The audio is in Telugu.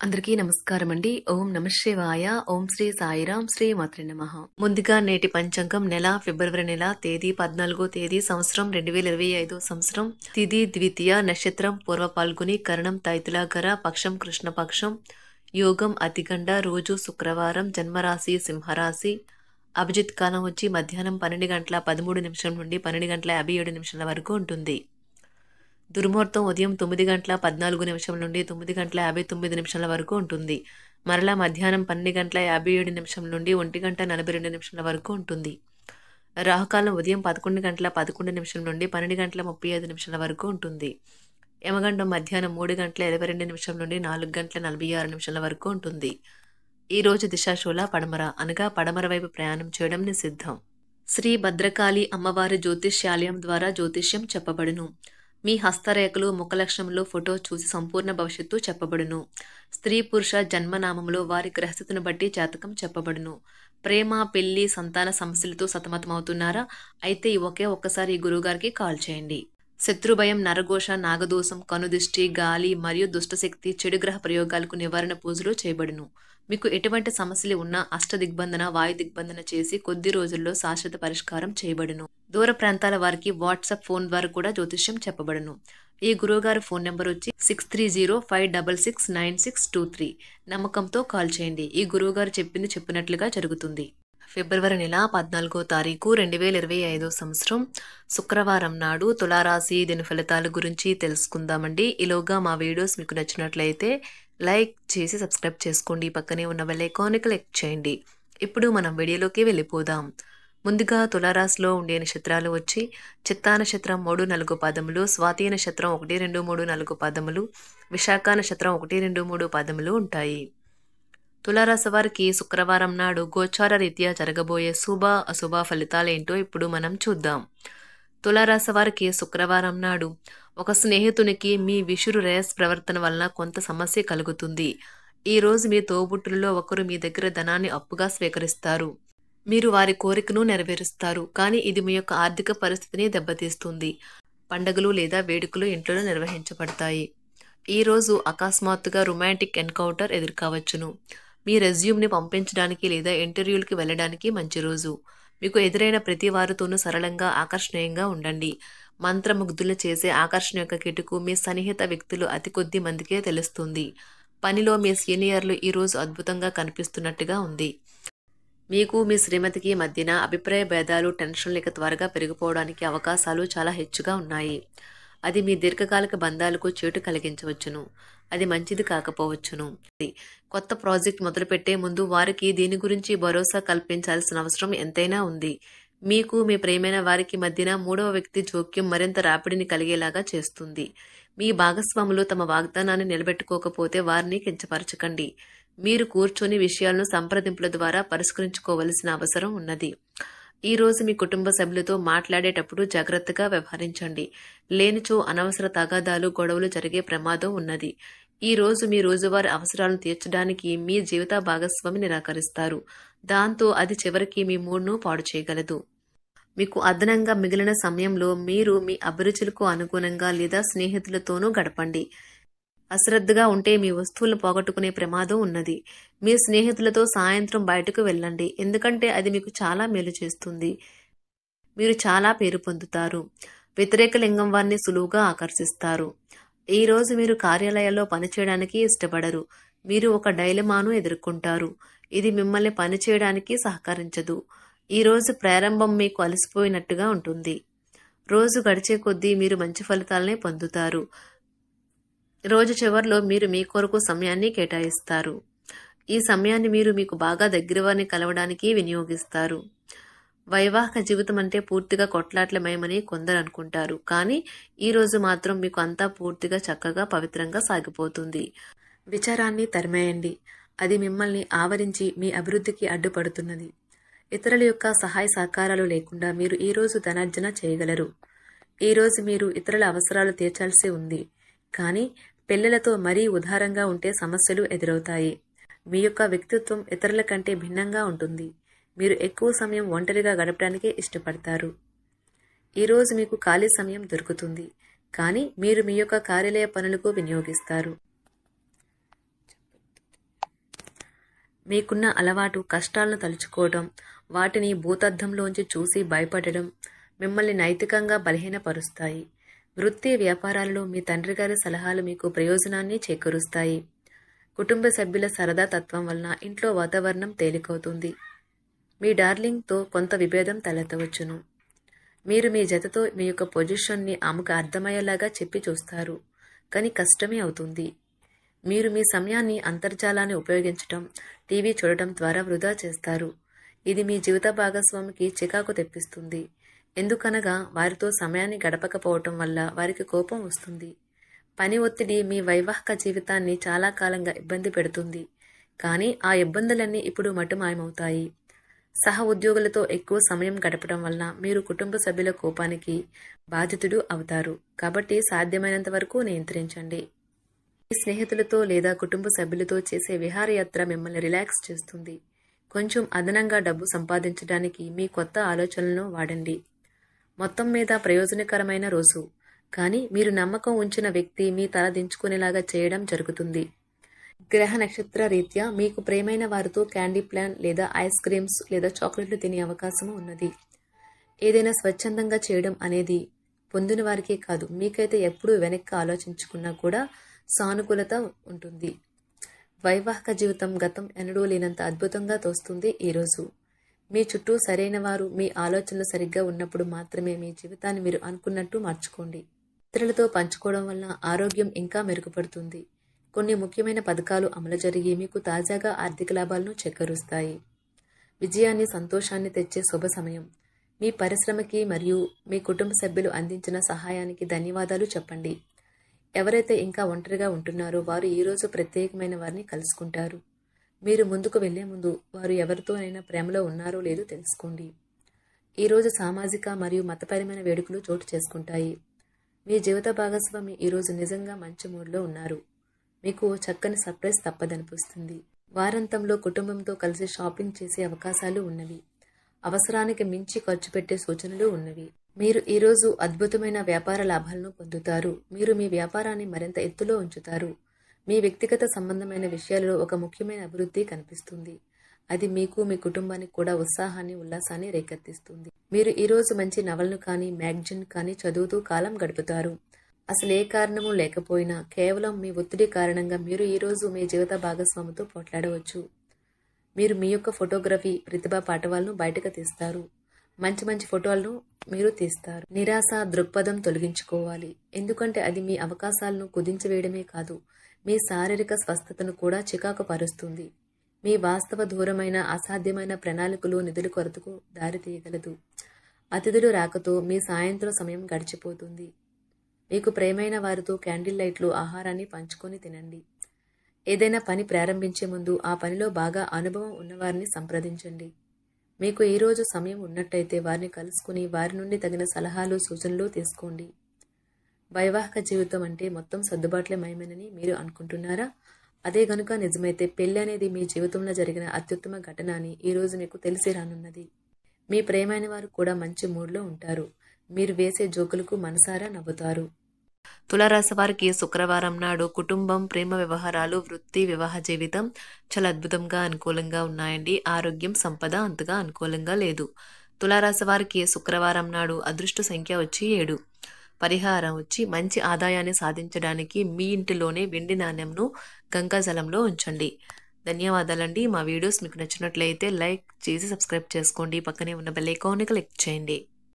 అందరికీ నమస్కారం అండి. ఓం నమ శివాయ. ఓం శ్రీ సాయిరాం. శ్రీ మాత్రే నమః. ముందుగా నేటి పంచాంగం నెల ఫిబ్రవరి నెల తేదీ 14 తేదీ సంవత్సరం 2025 సంవత్సరం తిథి ద్వితీయ నక్షత్రం పూర్వ పాల్గొని కరణం తైతులాగర పక్షం కృష్ణపక్షం యోగం అతిగండ రోజు శుక్రవారం జన్మరాశి సింహరాశి అభిజిత్ కాలం వచ్చి మధ్యాహ్నం 12 గంటల 13 నిమిషం నుండి 12 గంటల 57 నిమిషాల వరకు ఉంటుంది. దుర్ముహూర్తం ఉదయం 9 గంటల 14 నిమిషం నుండి 9 గంటల 59 నిమిషాల వరకు ఉంటుంది. మరలా మధ్యాహ్నం 12 గంటల 57 నిమిషం నుండి 1 గంట 42 నిమిషాల వరకు ఉంటుంది. రాహుకాలం ఉదయం 11 గంటల 11 నిమిషం నుండి 12 గంటల 35 నిమిషాల వరకు ఉంటుంది. యమగండం మధ్యాహ్నం 3 గంటల 22 నిమిషం నుండి 4 గంటల 46 నిమిషాల వరకు ఉంటుంది. ఈ రోజు దిశాశూల పడమర అనగా పడమర వైపు ప్రయాణం చేయడం నిషిద్ధం. శ్రీ భద్రకాళి అమ్మవారి జ్యోతిష్యాలయం ద్వారా జ్యోతిష్యం చెప్పబడును. మీ హస్తరేఖలు ముఖలక్షణంలో ఫోటో చూసి సంపూర్ణ భవిష్యత్తు చెప్పబడును. స్త్రీ పురుష జన్మనామంలో వారి గ్రహస్థితిని బట్టి జాతకం చెప్పబడును. ప్రేమ పెళ్లి సంతాన సమస్యలతో సతమతమవుతున్నారా? అయితే ఒక్కసారి ఈ గురువుగారికి కాల్ చేయండి. శత్రుభయం నరఘోష నాగదోషం కనుదిష్టి గాలి మరియు దుష్టశక్తి చెడు గ్రహ ప్రయోగాలకు నివారణ పూజలు చేయబడును. మీకు ఎటువంటి సమస్యలు ఉన్నా అష్టదిగ్బంధన వాయు దిగ్బంధన చేసి కొద్ది రోజుల్లో శాశ్వత పరిష్కారం చేయబడును. దూర ప్రాంతాల వారికి వాట్సాప్ ఫోన్ ద్వారా కూడా జ్యోతిష్యం చెప్పబడును. ఈ గురువుగారి ఫోన్ నెంబర్ వచ్చి 6305669623. నమ్మకంతో కాల్ చేయండి. ఈ గురువుగారు చెప్పింది చెప్పినట్లుగా జరుగుతుంది. ఫిబ్రవరి నెల 14వ తారీఖు 2025 సంవత్సరం శుక్రవారం నాడు తులారాశి దిన ఫలితాల గురించి తెలుసుకుందామండి. ఈలోగా మా వీడియోస్ మీకు నచ్చినట్లయితే లైక్ చేసి సబ్స్క్రైబ్ చేసుకోండి. పక్కనే ఉన్న బెల్ ఐకాన్ని క్లిక్ చేయండి. ఇప్పుడు మనం వీడియోలోకి వెళ్ళిపోదాం. ముందుగా తులారాశిలో ఉండే నక్షత్రాలు వచ్చి చిత్తా నక్షత్రం 3, 4 పాదములు, స్వాతి నక్షత్రం 1, 2, 3, 4 పాదములు, విశాఖ నక్షత్రం 1, 2, 3 పాదములు ఉంటాయి. తులారాశి వారికి శుక్రవారం నాడు గోచార రీత్యా జరగబోయే శుభ అశుభ ఫలితాలేంటో ఇప్పుడు మనం చూద్దాం. తులారాశి వారికి శుక్రవారం నాడు ఒక స్నేహితునికి మీ విషురు రేస్ ప్రవర్తన వలన కొంత సమస్య కలుగుతుంది. ఈ రోజు మీ తోబుట్టులలో ఒకరు మీ దగ్గర ధనాన్ని అప్పుగా స్వీకరిస్తారు. మీరు వారి కోరికను నెరవేరుస్తారు, కానీ ఇది మీ యొక్క ఆర్థిక పరిస్థితిని దెబ్బతీస్తుంది. పండుగలు లేదా వేడుకలు ఇంట్లో నిర్వహించబడతాయి. ఈ రోజు అకస్మాత్తుగా రొమాంటిక్ ఎన్కౌంటర్ ఎదుర్కోవచ్చును. మీ రెజ్యూమ్ని పంపించడానికి లేదా ఇంటర్వ్యూలకి వెళ్ళడానికి మంచి రోజు. మీకు ఎదురైన ప్రతి వారితోనూ సరళంగా ఆకర్షణీయంగా ఉండండి. మంత్రముగ్ధులు చేసే ఆకర్షణ యొక్క కిటుకు మీ సన్నిహిత వ్యక్తులు అతి కొద్ది మందికే తెలుస్తుంది. పనిలో మీ సీనియర్లు ఈరోజు అద్భుతంగా కనిపిస్తున్నట్టుగా ఉంది. మీకు మీ శ్రీమతికి మధ్యన అభిప్రాయ భేదాలు టెన్షన్లు ఇక త్వరగా పెరిగిపోవడానికి అవకాశాలు చాలా హెచ్చుగా ఉన్నాయి. అది మీ దీర్ఘకాలిక బంధాలకు చేటు కలిగించవచ్చును. అది మంచిది కాకపోవచ్చును. కొత్త ప్రాజెక్ట్ మొదలుపెట్టే ముందు వారికి దీని గురించి భరోసా కల్పించాల్సిన అవసరం ఎంతైనా ఉంది. మీకు మీ ప్రియమైన వారికి మధ్యన మూడవ వ్యక్తి జోక్యం మరింత రాపిడిని కలిగేలాగా చేస్తుంది. మీ భాగస్వాములు తమ వాగ్దానాన్ని నిలబెట్టుకోకపోతే వారిని కించపరచకండి. మీరు కూర్చొని విషయాలను సంప్రదింపుల ద్వారా పరిష్కరించుకోవలసిన అవసరం ఉన్నది. ఈ రోజు మీ కుటుంబ సభ్యులతో మాట్లాడేటప్పుడు జాగ్రత్తగా వ్యవహరించండి. లేనిచో అనవసర తగాదాలు గొడవలు జరిగే ప్రమాదం ఉన్నది. ఈ రోజు మీ రోజువారీ అవసరాలను తీర్చడానికి మీ జీవిత భాగస్వామి నిరాకరిస్తారు. దాంతో అది చివరికి మీ మూడ్ను పాడు చేయగలదు. మీకు అదనంగా మిగిలిన సమయంలో మీరు మీ అభిరుచులకు అనుగుణంగా లేదా స్నేహితులతోనూ గడపండి. అశ్రద్ధగా ఉంటే మీ వస్తువులను పోగొట్టుకునే ప్రమాదం ఉన్నది. మీ స్నేహితులతో సాయంత్రం బయటకు వెళ్ళండి, ఎందుకంటే అది మీకు చాలా మేలు చేస్తుంది. మీరు చాలా పేరు పొందుతారు. వ్యతిరేక లింగం వారిని సులువుగా ఆకర్షిస్తారు. ఈ రోజు మీరు కార్యాలయాల్లో పనిచేయడానికి ఇష్టపడరు. మీరు ఒక డైలమాను ఎదుర్కొంటారు. ఇది మిమ్మల్ని పనిచేయడానికి సహకరించదు. ఈ రోజు ప్రారంభం మీకు అలసిపోయినట్టుగా ఉంటుంది. రోజు గడిచే కొద్దీ మీరు మంచి ఫలితాలనే పొందుతారు. రోజు చివరిలో మీరు మీ కొరకు సమయాన్ని కేటాయిస్తారు. ఈ సమయాన్ని మీరు మీకు బాగా దగ్గర వారిని కలవడానికి వినియోగిస్తారు. వైవాహిక జీవితం అంటే పూర్తిగా కొట్లాట్లమయమని కొందరు అనుకుంటారు, కానీ ఈ రోజు మాత్రం మీకు అంతా పూర్తిగా చక్కగా పవిత్రంగా సాగిపోతుంది. విచారాన్ని తరిమేయండి. అది మిమ్మల్ని ఆవరించి మీ అభివృద్ధికి అడ్డుపడుతున్నది. ఇతరుల యొక్క సహాయ సహకారాలు లేకుండా మీరు ఈ రోజు ధనార్జన చేయగలరు. ఈ రోజు మీరు ఇతరుల అవసరాలు తీర్చాల్సి ఉంది, కానీ పిల్లలతో మరీ ఉదారంగా ఉంటే సమస్యలు ఎదురవుతాయి. మీ యొక్క వ్యక్తిత్వం ఇతరుల కంటే భిన్నంగా ఉంటుంది. మీరు ఎక్కువ సమయం ఒంటరిగా గడపడానికే ఇష్టపడతారు. ఈరోజు మీకు ఖాళీ సమయం దొరుకుతుంది, కానీ మీరు మీ యొక్క కార్యాలయ పనులకు వినియోగిస్తారు. మీకున్న అలవాటు కష్టాలను తలుచుకోవడం, వాటిని భూతద్దంలోంచి చూసి భయపడడం మిమ్మల్ని నైతికంగా బలహీనపరుస్తాయి. వృత్తి వ్యాపారాలలో మీ తండ్రి గారి సలహాలు మీకు ప్రయోజనాన్ని చేకూరుస్తాయి. కుటుంబ సభ్యుల సరదా తత్వం వలన ఇంట్లో వాతావరణం తేలికవుతుంది. మీ డార్లింగ్తో కొంత విభేదం తలెత్తవచ్చును. మీరు మీ జతతో మీ యొక్క పొజిషన్ని ఆమెకు అర్థమయ్యేలాగా చెప్పి చూస్తారు, కానీ కష్టమే అవుతుంది. మీరు మీ సమయాన్ని అంతర్జాలాన్ని ఉపయోగించటం, టీవీ చూడటం ద్వారా వృధా చేస్తారు. ఇది మీ జీవిత భాగస్వామికి చికాకు తెప్పిస్తుంది. ఎందుకనగా వారితో సమయాన్ని గడపకపోవటం వల్ల వారికి కోపం వస్తుంది. పని ఒత్తిడి మీ వైవాహిక జీవితాన్ని చాలా కాలంగా ఇబ్బంది పెడుతుంది, కానీ ఆ ఇబ్బందులన్నీ ఇప్పుడు మటుమాయమవుతాయి. సహ ఉద్యోగులతో ఎక్కువ సమయం గడపడం వలన మీరు కుటుంబ సభ్యుల కోపానికి బాధితుడు అవుతారు. కాబట్టి సాధ్యమైనంత వరకు నియంత్రించండి. మీ స్నేహితులతో లేదా కుటుంబ సభ్యులతో చేసే విహారయాత్ర మిమ్మల్ని రిలాక్స్ చేస్తుంది. కొంచెం అదనంగా డబ్బు సంపాదించడానికి మీ కొత్త ఆలోచనలను వాడండి. మొత్తం మీద ప్రయోజనకరమైన రోజు, కానీ మీరు నమ్మకం ఉంచిన వ్యక్తి మీ తల దించుకునేలాగా చేయడం జరుగుతుంది. గ్రహ నక్షత్ర రీత్యా మీకు ప్రేమైన వారితో క్యాండీ ప్లాన్ లేదా ఐస్ క్రీమ్స్ లేదా చాక్లెట్లు తినే అవకాశం ఉన్నది. ఏదైనా స్వచ్ఛందంగా చేయడం అనేది పొందిన వారికే కాదు, మీకైతే ఎప్పుడూ వెనక్కి ఆలోచించుకున్నా కూడా సానుకూలత ఉంటుంది. వైవాహిక జీవితం గతం ఎన్నడూ లేనంత అద్భుతంగా తోస్తుంది. ఈరోజు మీ చుట్టూ సరైన వారు, మీ ఆలోచనలు సరిగ్గా ఉన్నప్పుడు మాత్రమే మీ జీవితాన్ని మీరు అనుకున్నట్టు మార్చుకోండి. ఇతరులతో పంచుకోవడం వల్ల ఆరోగ్యం ఇంకా మెరుగుపడుతుంది. కొన్ని ముఖ్యమైన పథకాలు అమలు జరిగి మీకు తాజాగా ఆర్థిక లాభాలను చేకూరుస్తాయి. విజయాన్ని, సంతోషాన్ని తెచ్చే శుభ సమయం. మీ పరిశ్రమకి మరియు మీ కుటుంబ సభ్యులు అందించిన సహాయానికి ధన్యవాదాలు చెప్పండి. ఎవరైతే ఇంకా ఒంటరిగా ఉంటున్నారో వారు ఈరోజు ప్రత్యేకమైన వారిని కలుసుకుంటారు. మీరు ముందుకు వెళ్లే ముందు వారు ఎవరితోనైనా ప్రేమలో ఉన్నారో లేదో తెలుసుకోండి. ఈరోజు సామాజిక మరియు మతపరమైన వేడుకలు చోటు చేసుకుంటాయి. మీ జీవిత భాగస్వామి ఈరోజు నిజంగా మంచి మూడ్లో ఉన్నారు. మీకు చక్కని సర్ప్రైజ్ తప్పదనిపిస్తుంది. వారాంతంలో కుటుంబంతో కలిసి షాపింగ్ చేసే అవకాశాలు ఉన్నవి. అవసరానికి మించి ఖర్చు పెట్టే సూచనలు ఉన్నవి. మీరు ఈరోజు అద్భుతమైన వ్యాపార లాభాలను పొందుతారు. మీరు మీ వ్యాపారాన్ని మరింత ఎత్తులో ఉంచుతారు. మీ వ్యక్తిగత సంబంధమైన విషయాలలో ఒక ముఖ్యమైన అభివృద్ధి కనిపిస్తుంది. అది మీకు, మీ కుటుంబానికి కూడా ఉత్సాహాన్ని, ఉల్లాసాన్ని రేకెత్తిస్తుంది. మీరు ఈరోజు మంచి నవలను కానీ, మ్యాగజైన్ కానీ చదువుతూ కాలం గడుపుతారు. అసలు ఏ కారణము లేకపోయినా కేవలం మీ ఒత్తిడి కారణంగా మీరు ఈరోజు మీ జీవిత భాగస్వామితో పోట్లాడవచ్చు. మీరు మీ యొక్క ఫోటోగ్రఫీ ప్రతిభా పాఠవాలను బయటకు తీస్తారు. మంచి మంచి ఫోటోలను మీరు తీస్తారు. నిరాశ దృక్పథం తొలగించుకోవాలి, ఎందుకంటే అది మీ అవకాశాలను కుదించివేయడమే కాదు, మీ శారీరక స్వస్థతను కూడా చికాకు పరుస్తుంది. మీ వాస్తవ దూరమైన అసాధ్యమైన ప్రణాళికలు నిధుల కొరతకు దారితీయగలదు. అతిథులు రాకతో మీ సాయంత్రం సమయం గడిచిపోతుంది. మీకు ప్రేమైన వారితో క్యాండిల్ లైట్లు, ఆహారాన్ని పంచుకొని తినండి. ఏదైనా పని ప్రారంభించే ముందు ఆ పనిలో బాగా అనుభవం ఉన్నవారిని సంప్రదించండి. మీకు ఈరోజు సమయం ఉన్నట్టయితే వారిని కలుసుకుని వారి నుండి తగిన సలహాలు, సూచనలు తీసుకోండి. వైవాహిక జీవితం అంటే మొత్తం సర్దుబాట్లే మయమేనని మీరు అనుకుంటున్నారా? అదే గనుక నిజమైతే పెళ్లి అనేది మీ జీవితంలో జరిగిన అత్యుత్తమ ఘటన అని ఈరోజు మీకు తెలిసి రానున్నది. మీ ప్రేమైన వారు కూడా మంచి మూడ్లో ఉంటారు. మీరు వేసే జోకులకు మనసారా నవ్వుతారు. తులారాశి వారికి శుక్రవారం నాడు కుటుంబం, ప్రేమ వ్యవహారాలు, వృత్తి, వివాహ జీవితం చాలా అద్భుతంగా అనుకూలంగా ఉన్నాయండి. ఆరోగ్యం, సంపద అంతగా అనుకూలంగా లేదు. తులారాశి వారికి శుక్రవారం నాడు అదృష్ట సంఖ్య వచ్చి 7. పరిహారం వచ్చి మంచి ఆదాయాన్ని సాధించడానికి మీ ఇంటిలోనే వెండి నాణ్యంను గంగాజలంలో ఉంచండి. ధన్యవాదాలండి. మా వీడియోస్ మీకు నచ్చినట్లయితే లైక్ చేసి సబ్స్క్రైబ్ చేసుకోండి. పక్కనే ఉన్న బెల్ ఐకాన్ని క్లిక్ చేయండి.